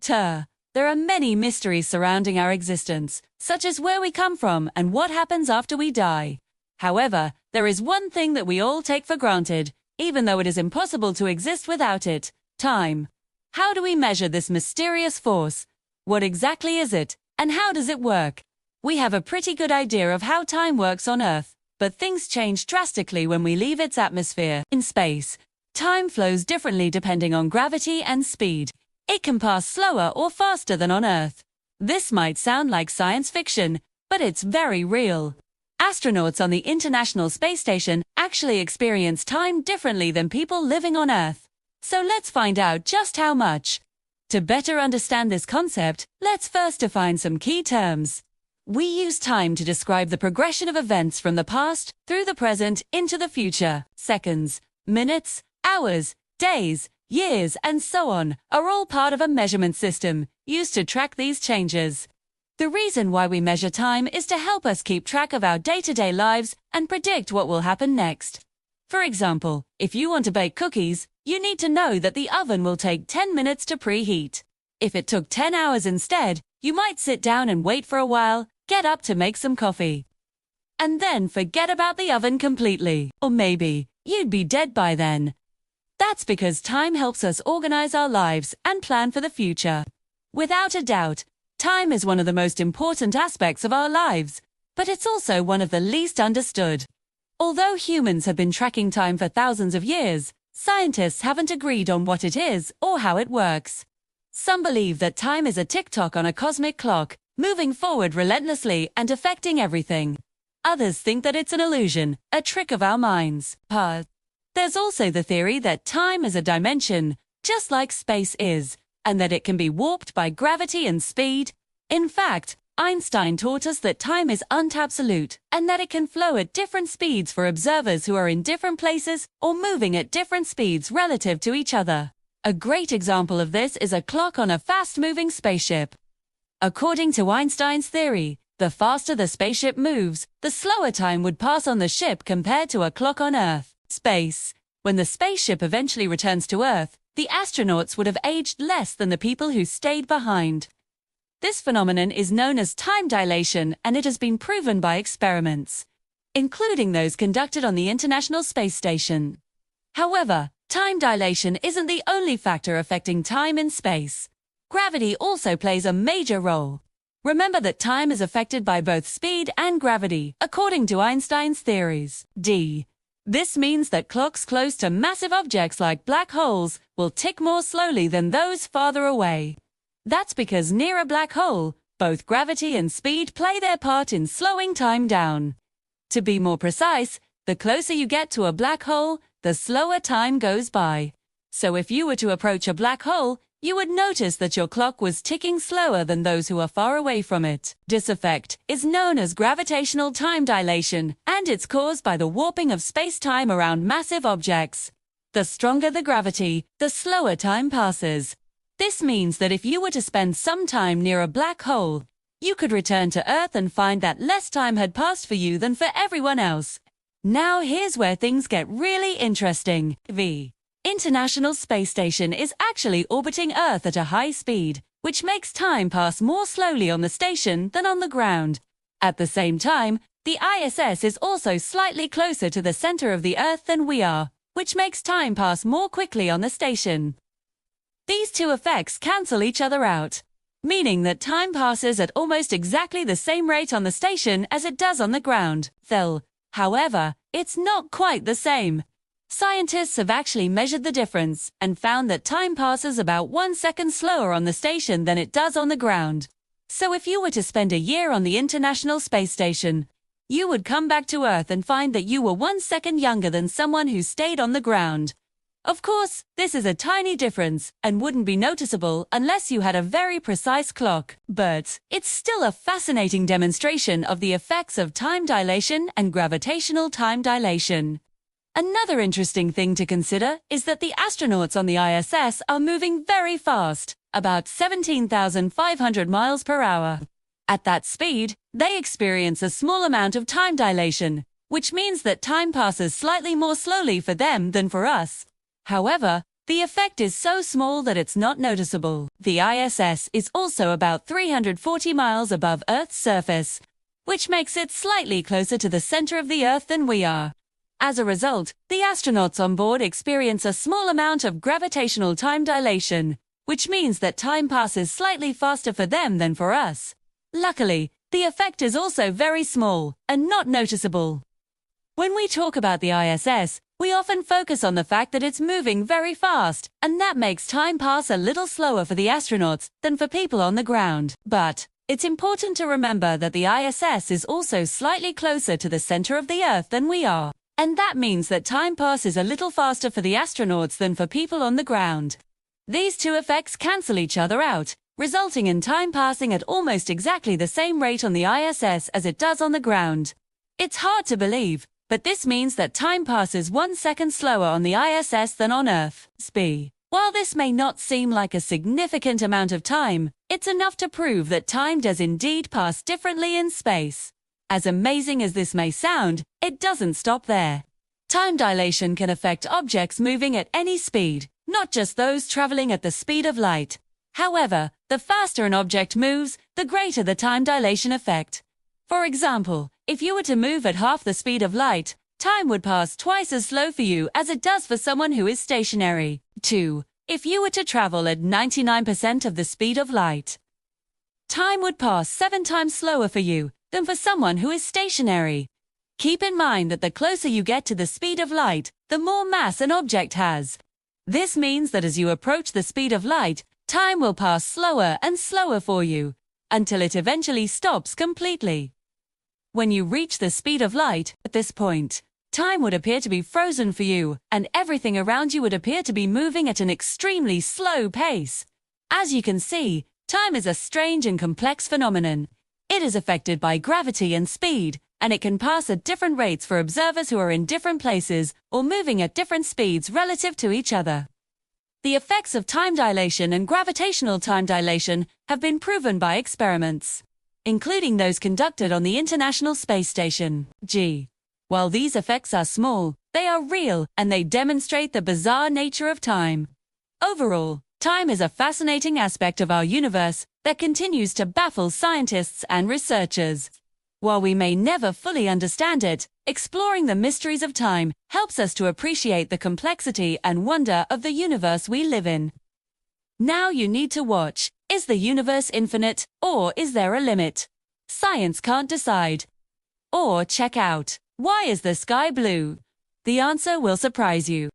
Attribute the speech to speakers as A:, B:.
A: There are many mysteries surrounding our existence, such as where we come from and what happens after we die. However, there is one thing that we all take for granted, even though it is impossible to exist without it: time. How do we measure this mysterious force? What exactly is it, and how does it work? We have a pretty good idea of how time works on Earth, but things change drastically when we leave its atmosphere. In space, time flows differently depending on gravity and speed. It can pass slower or faster than on Earth. This might sound like science fiction, but it's very real. Astronauts on the International Space Station actually experience time differently than people living on Earth. So let's find out just how much. To better understand this concept, let's first define some key terms. We use time to describe the progression of events from the past through the present into the future. Seconds, minutes, hours, days, years, and so on are all part of a measurement system used to track these changes. The reason why we measure time is to help us keep track of our day-to-day lives and predict what will happen next. For example, if you want to bake cookies, you need to know that the oven will take 10 minutes to preheat. If it took 10 hours instead, you might sit down and wait for a while, get up to make some coffee, and then forget about the oven completely. Or maybe you'd be dead by then. That's because time helps us organize our lives and plan for the future. Without a doubt, time is one of the most important aspects of our lives, but it's also one of the least understood. Although humans have been tracking time for thousands of years, scientists haven't agreed on what it is or how it works. Some believe that time is a tick-tock on a cosmic clock, moving forward relentlessly and affecting everything. Others think that it's an illusion, a trick of our minds. There's also the theory that time is a dimension, just like space is, and that it can be warped by gravity and speed. In fact, Einstein taught us that time is absolute, and that it can flow at different speeds for observers who are in different places or moving at different speeds relative to each other. A great example of this is a clock on a fast-moving spaceship. According to Einstein's theory, the faster the spaceship moves, the slower time would pass on the ship compared to a clock on Earth. Space. When the spaceship eventually returns to Earth, the astronauts would have aged less than the people who stayed behind. This phenomenon is known as time dilation, and it has been proven by experiments, including those conducted on the International Space Station. However, time dilation isn't the only factor affecting time in space. Gravity also plays a major role. Remember that time is affected by both speed and gravity, according to Einstein's theories. This means that clocks close to massive objects like black holes will tick more slowly than those farther away. That's because near a black hole, both gravity and speed play their part in slowing time down. To be more precise, the closer you get to a black hole, the slower time goes by. So if you were to approach a black hole, you would notice that your clock was ticking slower than those who are far away from it. This effect is known as gravitational time dilation, and it's caused by the warping of space-time around massive objects. The stronger the gravity, the slower time passes. This means that if you were to spend some time near a black hole, you could return to Earth and find that less time had passed for you than for everyone else. Now here's where things get really interesting. The International Space Station is actually orbiting Earth at a high speed, which makes time pass more slowly on the station than on the ground. At the same time, the ISS is also slightly closer to the center of the Earth than we are, which makes time pass more quickly on the station. These two effects cancel each other out, meaning that time passes at almost exactly the same rate on the station as it does on the ground. However, it's not quite the same. Scientists have actually measured the difference and found that time passes about 1 second slower on the station than it does on the ground. So if you were to spend a year on the International Space Station, you would come back to Earth and find that you were 1 second younger than someone who stayed on the ground. Of course, this is a tiny difference and wouldn't be noticeable unless you had a very precise clock, but it's still a fascinating demonstration of the effects of time dilation and gravitational time dilation. Another interesting thing to consider is that the astronauts on the ISS are moving very fast, about 17,500 miles per hour. At that speed, they experience a small amount of time dilation, which means that time passes slightly more slowly for them than for us. However, The effect is so small that it's not noticeable. The ISS is also about 340 miles above Earth's surface, which makes it slightly closer to the center of the Earth than we are. As a result, the astronauts on board experience a small amount of gravitational time dilation, which means that time passes slightly faster for them than for us. Luckily, the effect is also very small and not noticeable. When we talk about the ISS, we often focus on the fact that it's moving very fast, and that makes time pass a little slower for the astronauts than for people on the ground. But it's important to remember that the ISS is also slightly closer to the center of the Earth than we are, and that means that time passes a little faster for the astronauts than for people on the ground. These two effects cancel each other out, resulting in time passing at almost exactly the same rate on the ISS as it does on the ground. It's hard to believe, but this means that time passes 1 second slower on the ISS than on Earth. While this may not seem like a significant amount of time, it's enough to prove that time does indeed pass differently in space. As amazing as this may sound, it doesn't stop there. Time dilation can affect objects moving at any speed, not just those traveling at the speed of light. However, the faster an object moves, the greater the time dilation effect. For example, if you were to move at half the speed of light, time would pass twice as slow for you as it does for someone who is stationary. 2. If you were to travel at 99% of the speed of light, time would pass 7 times slower for you than for someone who is stationary. Keep in mind that the closer you get to the speed of light, the more mass an object has. This means that as you approach the speed of light, time will pass slower and slower for you, until it eventually stops completely. When you reach the speed of light, at this point, time would appear to be frozen for you, and everything around you would appear to be moving at an extremely slow pace. As you can see, time is a strange and complex phenomenon. It is affected by gravity and speed, and it can pass at different rates for observers who are in different places or moving at different speeds relative to each other. The effects of time dilation and gravitational time dilation have been proven by experiments, including those conducted on the International Space Station. While these effects are small, they are real and they demonstrate the bizarre nature of time. Overall, time is a fascinating aspect of our universe that continues to baffle scientists and researchers. While we may never fully understand it, exploring the mysteries of time helps us to appreciate the complexity and wonder of the universe we live in. Now you need to watch: is the universe infinite, or is there a limit? Science can't decide. Or check out: why is the sky blue? The answer will surprise you.